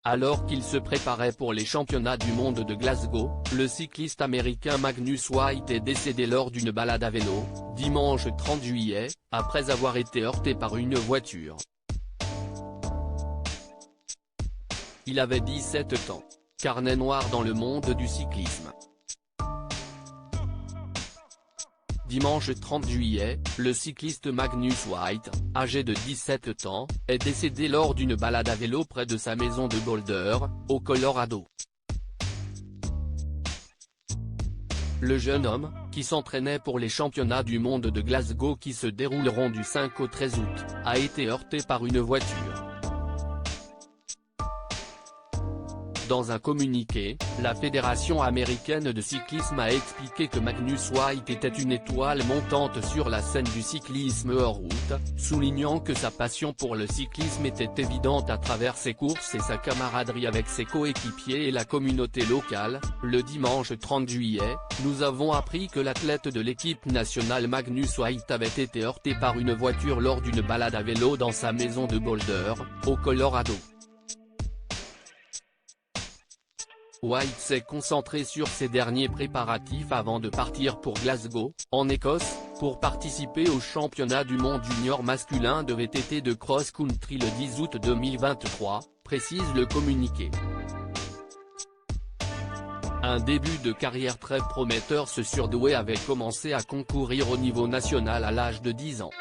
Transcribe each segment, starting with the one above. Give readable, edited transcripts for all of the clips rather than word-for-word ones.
Alors qu'il se préparait pour les championnats du monde de Glasgow, le cycliste américain Magnus White est décédé lors d'une balade à vélo, dimanche 30 juillet, après avoir été heurté par une voiture. Il avait 17 ans. Carnet noir dans le monde du cyclisme. Dimanche 30 juillet, le cycliste Magnus White, âgé de 17 ans, est décédé lors d'une balade à vélo près de sa maison de Boulder, au Colorado. Le jeune homme, qui s'entraînait pour les championnats du monde de Glasgow qui se dérouleront du 5 au 13 août, a été heurté par une voiture. Dans un communiqué, la Fédération américaine de cyclisme a expliqué que Magnus White était une étoile montante sur la scène du cyclisme hors route, soulignant que sa passion pour le cyclisme était évidente à travers ses courses et sa camaraderie avec ses coéquipiers et la communauté locale. Le dimanche 30 juillet, nous avons appris que l'athlète de l'équipe nationale Magnus White avait été heurté par une voiture lors d'une balade à vélo dans sa maison de Boulder, au Colorado. White s'est concentré sur ses derniers préparatifs avant de partir pour Glasgow, en Écosse, pour participer au championnat du monde junior masculin de VTT de cross-country le 10 août 2023, précise le communiqué. Un début de carrière très prometteur, ce surdoué avait commencé à concourir au niveau national à l'âge de 10 ans.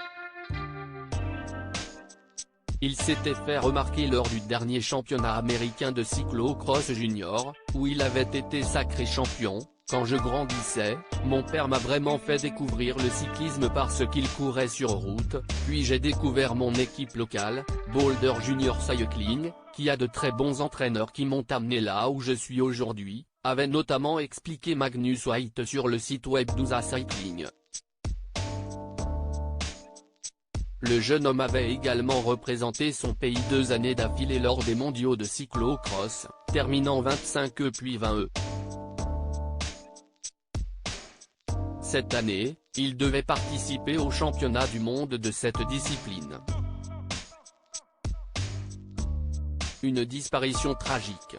Il s'était fait remarquer lors du dernier championnat américain de cyclo-cross junior, où il avait été sacré champion. Quand je grandissais, mon père m'a vraiment fait découvrir le cyclisme parce qu'il courait sur route, puis j'ai découvert mon équipe locale, Boulder Junior Cycling, qui a de très bons entraîneurs qui m'ont amené là où je suis aujourd'hui, avait notamment expliqué Magnus White sur le site web d'USA Cycling. Le jeune homme avait également représenté son pays 2 années d'affilée lors des mondiaux de cyclo-cross, terminant 25e puis 20e. Cette année, il devait participer au championnat du monde de cette discipline. Une disparition tragique.